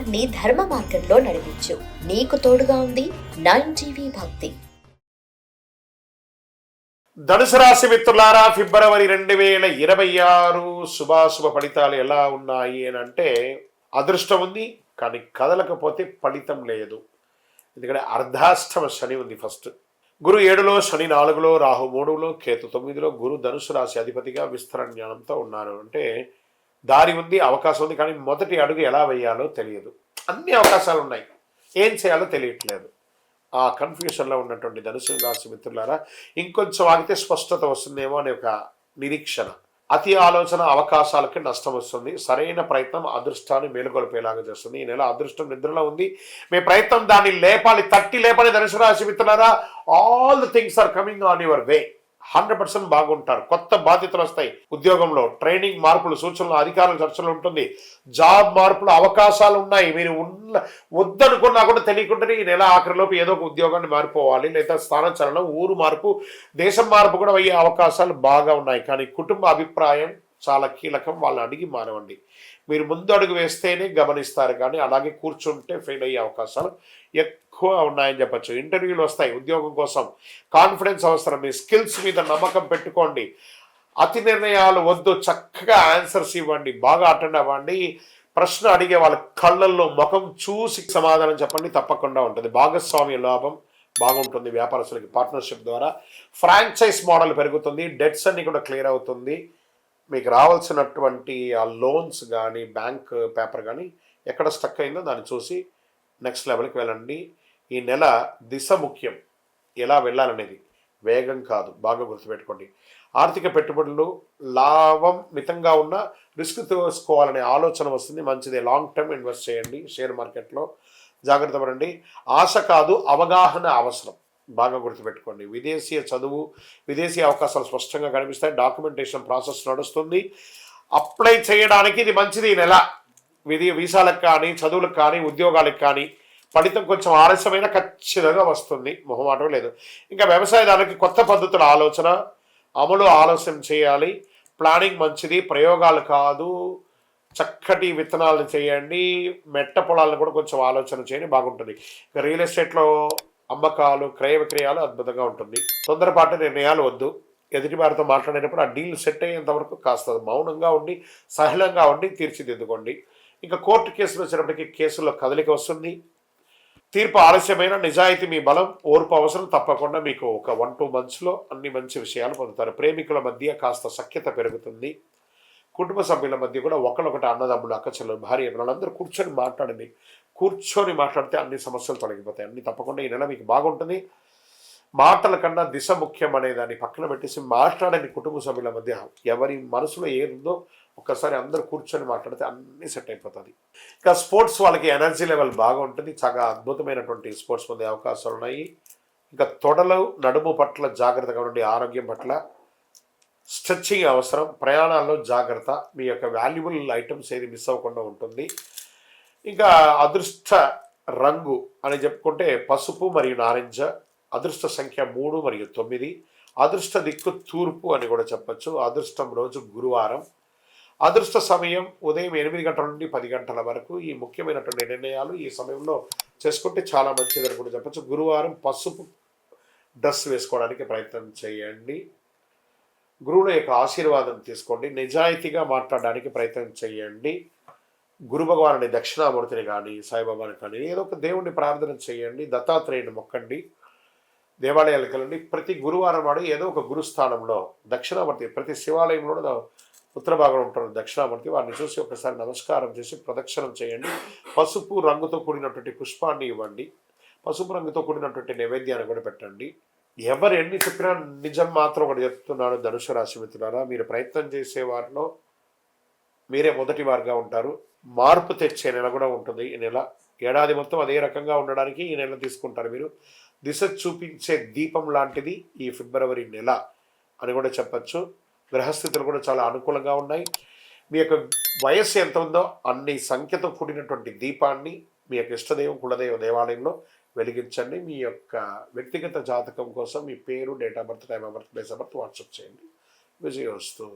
కుటుంబాన్ని ధర్మ మార్గంలో నడిపించు. నీకు తోడుగా ఉంది 9 భక్తి. ధనుసు రాశి మిత్రులారా, ఫిబ్రవరి 2026 శుభాశుభ ఫలితాలు ఎలా ఉన్నాయి అని అంటే, అదృష్టం ఉంది కానీ కదలకపోతే ఫలితం లేదు. ఎందుకంటే అర్ధాష్టమ శని ఉంది. ఫస్ట్ గురు 7లో, శని 4లో, రాహు 3లో, కేతు 9లో. గురు ధనుసు రాశి అధిపతిగా విస్తరణ జ్ఞానంతో ఉన్నారు. అంటే దారి ఉంది, అవకాశం ఉంది, కానీ మొదటి అడుగు ఎలా వేయాలో తెలియదు. అన్ని అవకాశాలు ఉన్నాయి, ఏం చేయాలో తెలియట్లేదు. ఆ కన్ఫ్యూషన్లో ఉన్నటువంటి ధనుసు రాశి మిత్రులారా, ఇంకొంచెం ఆగితే స్పష్టత వస్తుందేమో అనే ఒక నిరీక్షణ. అతి ఆలోచన అవకాశాలకి నష్టం వస్తుంది. సరైన ప్రయత్నం అదృష్టాన్ని మేలుకొల్పేలాగా చేస్తుంది. ఈ నెల అదృష్టం నిద్రలో ఉంది. మీ ప్రయత్నం దాన్ని లేపాలి, తట్టి లేపని ధనుసు రాశి మిత్రులారా. All the things are coming on your way. 100% బాగుంటారు. కొత్త బాధ్యతలు వస్తాయి. ఉద్యోగంలో ట్రైనింగ్, మార్పులు, సూచనలు, అధికారుల చర్చలు ఉంటుంది. జాబ్ మార్పులు అవకాశాలు ఉన్నాయి. మీరు వద్దనుకున్నా కూడా తెలియకుండానే ఈ నెల ఆఖరిలోపు ఏదో ఒక ఉద్యోగాన్ని మారిపోవాలి, లేదా స్థానచలనం, ఊరు మార్పు, దేశం మార్పు కూడా అయ్యే అవకాశాలు బాగా ఉన్నాయి. కానీ కుటుంబ అభిప్రాయం చాలా కీలకం. వాళ్ళని అడిగి మానవండి. మీరు ముందు అడుగు వేస్తేనే గమనిస్తారు, కానీ అలాగే కూర్చుంటే ఫెయిల్ అయ్యే అవకాశాలు ఎక్కువ ఉన్నాయని చెప్పచ్చు. ఇంటర్వ్యూలు వస్తాయి ఉద్యోగం కోసం. కాన్ఫిడెన్స్ అవసరం. మీ స్కిల్స్ మీద నమ్మకం పెట్టుకోండి. అతి నిర్ణయాలు వద్దు. చక్కగా ఆన్సర్స్ ఇవ్వండి, బాగా అటెండ్ అవ్వండి. ప్రశ్న అడిగే వాళ్ళ కళ్ళల్లో ముఖం చూసి సమాధానం చెప్పండి, తప్పకుండా ఉంటుంది. భాగస్వామ్య లాభం బాగుంటుంది. వ్యాపారస్తులకి పార్ట్నర్షిప్ ద్వారా ఫ్రాంచైజ్ మోడల్ పెరుగుతుంది. డెట్స్ అన్ని కూడా క్లియర్ అవుతుంది. మీకు రావాల్సినటువంటి ఆ లోన్స్ కానీ, బ్యాంక్ పేపర్ కానీ ఎక్కడ స్టక్ అయిందో దాన్ని చూసి నెక్స్ట్ లెవెల్కి వెళ్ళండి. ఈ నెల దిశ ముఖ్యం. ఎలా వెళ్ళాలనేది, వేగం కాదు. బాగా గుర్తుపెట్టుకోండి. ఆర్థిక పెట్టుబడులు లాభం మితంగా ఉన్న రిస్క్ తీసుకోవాలనే ఆలోచన వస్తుంది. మంచిది. లాంగ్ టర్మ్ ఇన్వెస్ట్ చేయండి. షేర్ మార్కెట్లో జాగ్రత్త పడండి. ఆశ కాదు, అవగాహన అవసరం. బాగా గుర్తుపెట్టుకోండి. విదేశీయ చదువు, విదేశీ అవకాశాలు స్పష్టంగా కనిపిస్తాయి. డాక్యుమెంటేషన్ ప్రాసెస్ నడుస్తుంది. అప్లై చేయడానికి ఇది మంచిది. ఈ నెల వీసాలకు కానీ, చదువులకు కానీ, ఉద్యోగాలకు కానీ ఫలితం కొంచెం ఆలస్యమైన ఖచ్చితంగా వస్తుంది. మొహమాటం లేదు. ఇంకా వ్యవసాయదారులకి కొత్త పద్ధతుల ఆలోచన, అమలు ఆలస్యం చేయాలి. ప్లానింగ్ మంచిది, ప్రయోగాలు కాదు. చక్కటి విత్తనాలను చేయండి. మెట్ట పొలాలను కూడా కొంచెం ఆలోచన చేయండి, బాగుంటుంది. ఇక రియల్ ఎస్టేట్లో అమ్మకాలు, క్రయ విక్రయాలు అద్భుతంగా ఉంటుంది. తొందరపాటు నిర్ణయాలు వద్దు. ఎదుటి వారితో మాట్లాడేటప్పుడు ఆ డీల్ సెట్ అయ్యేంత వరకు కాస్త మౌనంగా ఉండి, సహనంగా ఉండి తీర్చిదిద్దుకోండి. ఇంకా కోర్టు కేసులు వచ్చినప్పటికీ కేసుల్లో కదలిక వస్తుంది. తీర్పు ఆలస్యమైన నిజాయితీ మీ బలం, ఓర్పు అవసరం. తప్పకుండా మీకు ఒక 1-2 monthsలో అన్ని మంచి విషయాలు పొందుతారు. ప్రేమికుల మధ్య కాస్త సఖ్యత పెరుగుతుంది. కుటుంబ సభ్యుల మధ్య కూడా ఒకళ్ళొకటి, అన్నదమ్ములు, అక్కచెల్లెలు, భార్య, వాళ్ళందరూ కూర్చొని మాట్లాడండి. కూర్చొని మాట్లాడితే అన్ని సమస్యలు తొలగిపోతాయి. అన్ని తప్పకుండా ఈ నెల మీకు బాగుంటుంది. మాటల కన్నా దిశ ముఖ్యం అనే దాన్ని పక్కన పెట్టేసి మాట్లాడని కుటుంబ సభ్యుల మధ్య ఎవరి మనసులో ఏముందో ఒక్కసారి అందరూ కూర్చొని మాట్లాడితే అన్నీ సెట్ అయిపోతుంది. ఇంకా స్పోర్ట్స్ వాళ్ళకి ఎనర్జీ లెవెల్ బాగా ఉంటుంది. చాలా అద్భుతమైనటువంటి స్పోర్ట్స్ పొందే అవకాశాలు ఉన్నాయి. ఇంకా తొడలు, నడుము పట్ల జాగ్రత్తగా ఉండి, ఆరోగ్యం పట్ల స్ట్రెచ్చింగ్ అవసరం. ప్రయాణాల్లో జాగ్రత్త. మీ యొక్క వాల్యుబుల్ ఐటమ్స్ ఏది మిస్ అవ్వకుండా ఉంటుంది. ఇంకా అదృష్ట రంగు అని చెప్పుకుంటే పసుపు మరియు నారింజ. అదృష్ట సంఖ్య 3 మరియు 9. అదృష్ట దిక్కు తూర్పు అని కూడా చెప్పచ్చు. అదృష్టం రోజు గురువారం. అదృష్ట సమయం ఉదయం 8 గంటల నుండి 10 గంటల వరకు. ఈ ముఖ్యమైనటువంటి నిర్ణయాలు ఈ సమయంలో చేసుకుంటే చాలా మంచిదని కూడా చెప్పచ్చు. గురువారం పసుపు డ్రెస్ వేసుకోవడానికి ప్రయత్నం చేయండి. గురువుల యొక్క ఆశీర్వాదం తీసుకోండి. నిజాయితీగా మాట్లాడడానికి ప్రయత్నం చేయండి. గురు భగవానుని, దక్షిణామూర్తిని కానీ, సాయిబాబాని కానీ, ఏదో ఒక దేవుణ్ణి ప్రార్థన చేయండి. దత్తాత్రేయుని మొక్కండి. దేవాలయాలకు వెళ్ళండి. ప్రతి గురువారం నాడు ఏదో ఒక గురుస్థానంలో దక్షిణామూర్తి, ప్రతి శివాలయంలో ఉత్తర భాగంలో ఉంటారు దక్షిణామూర్తి. వారిని చూసి ఒకసారి నమస్కారం చేసి ప్రదక్షిణం చేయండి. పసుపు రంగుతో కూడినటువంటి పుష్పాన్ని ఇవ్వండి. పసుపు రంగుతో కూడినటువంటి నైవేద్యాన్ని కూడా పెట్టండి. ఎవరు ఎన్ని చెప్పినా నిజం మాత్రం ఒకటి చెప్తున్నాడు ధనుసు రాశి మిత్రులారా. మీరు ప్రయత్నం చేసే వారిలో మీరే మొదటి వారుగా ఉంటారు. మార్పు తెచ్చే నెల కూడా ఉంటుంది ఈ నెల. ఏడాది మొత్తం అదే రకంగా ఉండడానికి ఈ నెల తీసుకుంటారు మీరు. దిశ చూపించే దీపం లాంటిది ఈ ఫిబ్రవరి నెల అని కూడా చెప్పచ్చు. గ్రహస్థితులు కూడా చాలా అనుకూలంగా ఉన్నాయి. మీ యొక్క వయస్సు ఎంత ఉందో అన్ని సంఖ్యతో కూడినటువంటి దీపాన్ని మీ యొక్క ఇష్టదైవం, కులదైవ దేవాలయంలో వెలిగించండి. మీ యొక్క వ్యక్తిగత జాతకం కోసం మీ పేరు, date of birth, time of birth, place of birth WhatsApp చేయండి. విజయోస్తు.